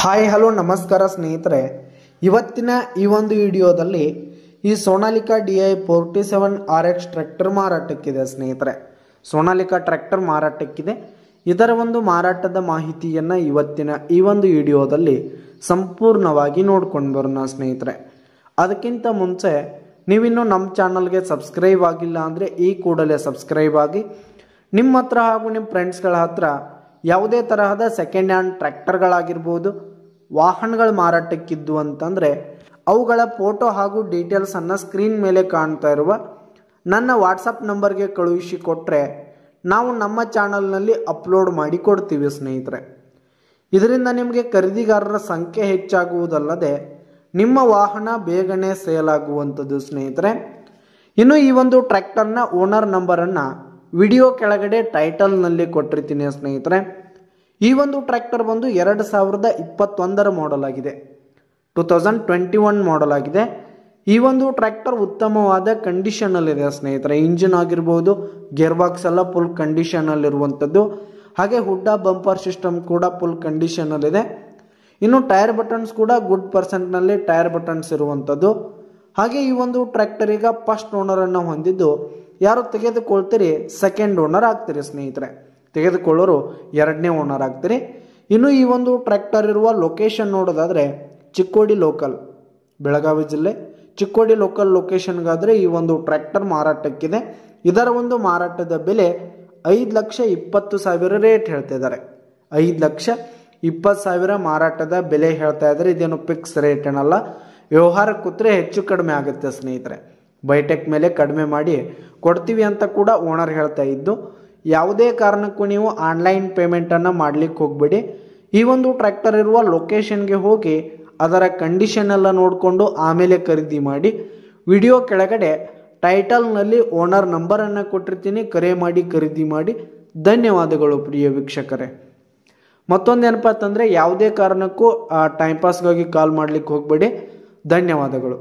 Hi hello ನಮಸ್ಕಾರ ಸ್ನೇಹಿತರೆ, ಇವತ್ತಿನ ಈ ಒಂದು ವಿಡಿಯೋದಲ್ಲಿ ಈ ಸೋನಾಲಿಕಾ DI47 RX ಟ್ರ್ಯಾಕ್ಟರ್ ಮಾರಾಟಕ್ಕಿದೆ ಸ್ನೇಹಿತರೆ. ಸೋನಾಲಿಕಾ ಟ್ರ್ಯಾಕ್ಟರ್ ಮಾರಾಟಕ್ಕಿದೆ. ಇದರ ಒಂದು ಮಾರಾಟದ ಮಾಹಿತಿಯನ್ನು ಇವತ್ತಿನ ಈ ಒಂದು ವಿಡಿಯೋದಲ್ಲಿ ಸಂಪೂರ್ಣವಾಗಿ ನೋಡ್ಕೊಂಡು ಬರೋಣ ಸ್ನೇಹಿತರೆ. ಅದಕ್ಕಿಂತ ಮುಂಚೆ ನೀವಿನ್ನೂ ನಮ್ಮ ಚಾನಲ್ಗೆ ಸಬ್ಸ್ಕ್ರೈಬ್ ಆಗಿಲ್ಲ ಅಂದರೆ ಈ ಕೂಡಲೇ ಸಬ್ಸ್ಕ್ರೈಬ್ ಆಗಿ, ನಿಮ್ಮ ಹತ್ರ ಹಾಗೂ ನಿಮ್ಮ ಫ್ರೆಂಡ್ಸ್ಗಳ ಹತ್ರ ಯಾವುದೇ ತರಹದ ಸೆಕೆಂಡ್ ಹ್ಯಾಂಡ್ ಟ್ರ್ಯಾಕ್ಟರ್ಗಳಾಗಿರ್ಬೋದು, ವಾಹನಗಳ ಮಾರಾಟಕ್ಕಿದ್ದು ಅಂತಂದರೆ ಅವುಗಳ ಫೋಟೋ ಹಾಗೂ ಡೀಟೇಲ್ಸನ್ನು ಸ್ಕ್ರೀನ್ ಮೇಲೆ ಕಾಣ್ತಾ ಇರುವ ನನ್ನ ವಾಟ್ಸಪ್ ನಂಬರ್ಗೆ ಕಳುಹಿಸಿ ಕೊಟ್ಟರೆ ನಾವು ನಮ್ಮ ಚಾನಲ್ನಲ್ಲಿ ಅಪ್ಲೋಡ್ ಮಾಡಿ ಕೊಡ್ತೀವಿ ಸ್ನೇಹಿತರೆ. ಇದರಿಂದ ನಿಮಗೆ ಖರೀದಿಗಾರರ ಸಂಖ್ಯೆ ಹೆಚ್ಚಾಗುವುದಲ್ಲದೆ ನಿಮ್ಮ ವಾಹನ ಬೇಗನೆ ಸೇಲ್ ಆಗುವಂಥದ್ದು ಸ್ನೇಹಿತರೆ. ಇನ್ನು ಈ ಒಂದು ಟ್ರ್ಯಾಕ್ಟರ್ನ ಓನರ್ ನಂಬರನ್ನು ವಿಡಿಯೋ ಕೆಳಗಡೆ ಟೈಟಲ್ನಲ್ಲಿ ಕೊಟ್ಟಿರ್ತೀನಿ ಸ್ನೇಹಿತರೆ. ಈ ಒಂದು ಟ್ರ್ಯಾಕ್ಟರ್ ಬಂದು 2021 ಮಾಡೆಲ್ ಆಗಿದೆ, 2021 ಮಾಡೆಲ್ ಆಗಿದೆ. ಈ ಒಂದು ಟ್ರ್ಯಾಕ್ಟರ್ ಉತ್ತಮವಾದ ಕಂಡೀಷನಲ್ಲಿದೆ ಸ್ನೇಹಿತರೆ. ಇಂಜಿನ್ ಆಗಿರ್ಬೋದು, ಗೇರ್ ಬಾಕ್ಸ್ ಎಲ್ಲ ಫುಲ್ ಕಂಡೀಷನಲ್ಲಿರುವಂಥದ್ದು. ಹಾಗೆ ಹುಡ್ಡ ಬಂಪರ್ ಸಿಸ್ಟಮ್ ಕೂಡ ಫುಲ್ ಕಂಡೀಷನಲ್ಲಿದೆ. ಇನ್ನು ಟೈರ್ ಬಟನ್ಸ್ ಕೂಡ ಗುಡ್ ಪರ್ಸೆಂಟ್ನಲ್ಲಿ ಟೈರ್ ಬಟನ್ಸ್ ಇರುವಂಥದ್ದು. ಹಾಗೆ ಈ ಒಂದು ಟ್ರ್ಯಾಕ್ಟರ್ ಈಗ ಫಸ್ಟ್ ಓನರನ್ನು ಹೊಂದಿದ್ದು, ಯಾರು ತೆಗೆದುಕೊಳ್ತೀರಿ ಸೆಕೆಂಡ್ ಓನರ್ ಆಗ್ತೀರಿ ಸ್ನೇಹಿತರೆ. ತೆಗೆದುಕೊಳ್ಳೋರು ಎರಡನೇ ಓನರ್ ಆಗ್ತೀರಿ. ಇನ್ನು ಈ ಒಂದು ಟ್ರ್ಯಾಕ್ಟರ್ ಇರುವ ಲೊಕೇಶನ್ ನೋಡೋದಾದರೆ ಚಿಕ್ಕೋಡಿ ಲೋಕಲ್, ಬೆಳಗಾವಿ ಜಿಲ್ಲೆ ಚಿಕ್ಕೋಡಿ ಲೋಕಲ್ ಲೊಕೇಶನ್ಗಾದರೆ ಈ ಒಂದು ಟ್ರ್ಯಾಕ್ಟರ್ ಮಾರಾಟಕ್ಕಿದೆ. ಇದರ ಒಂದು ಮಾರಾಟದ ಬೆಲೆ 5,20,000 ರೇಟ್ ಹೇಳ್ತಾ ಇದ್ದಾರೆ. 5,20,000 ಮಾರಾಟದ ಬೆಲೆ ಹೇಳ್ತಾ ಇದ್ದಾರೆ. ಇದೇನು ಫಿಕ್ಸ್ ರೇಟ್ ಏನಲ್ಲ, ವ್ಯವಹಾರ ಕೂತ್ರೆ ಹೆಚ್ಚು ಕಡಿಮೆ ಆಗುತ್ತೆ ಸ್ನೇಹಿತರೆ. ಬೈಟೆಕ್ ಮೇಲೆ ಕಡಿಮೆ ಮಾಡಿ ಕೊಡ್ತೀವಿ ಅಂತ ಕೂಡ ಓನರ್ ಹೇಳ್ತಾ ಇದ್ದು, ಯಾವುದೇ ಕಾರಣಕ್ಕೂ ನೀವು ಆನ್ಲೈನ್ ಪೇಮೆಂಟನ್ನು ಮಾಡಲಿಕ್ಕೆ ಹೋಗಬೇಡಿ. ಈ ಒಂದು ಟ್ರ್ಯಾಕ್ಟರ್ ಇರುವ ಲೊಕೇಶನ್ಗೆ ಹೋಗಿ ಅದರ ಕಂಡೀಷನ್ ಎಲ್ಲ ನೋಡಿಕೊಂಡು ಆಮೇಲೆ ಖರೀದಿ ಮಾಡಿ. ವಿಡಿಯೋ ಕೆಳಗಡೆ ಟೈಟಲ್ನಲ್ಲಿ ಓನರ್ ನಂಬರನ್ನು ಕೊಟ್ಟಿರ್ತೀನಿ, ಕರೆ ಮಾಡಿ ಖರೀದಿ ಮಾಡಿ. ಧನ್ಯವಾದಗಳು ಪ್ರಿಯ ವೀಕ್ಷಕರೇ. ಮತ್ತೊಂದೇನಪ್ಪ ಅಂತಂದರೆ ಯಾವುದೇ ಕಾರಣಕ್ಕೂ ಟೈಮ್ ಪಾಸ್ಗಾಗಿ ಕಾಲ್ ಮಾಡಲಿಕ್ಕೆ ಹೋಗಬೇಡಿ. ಧನ್ಯವಾದಗಳು.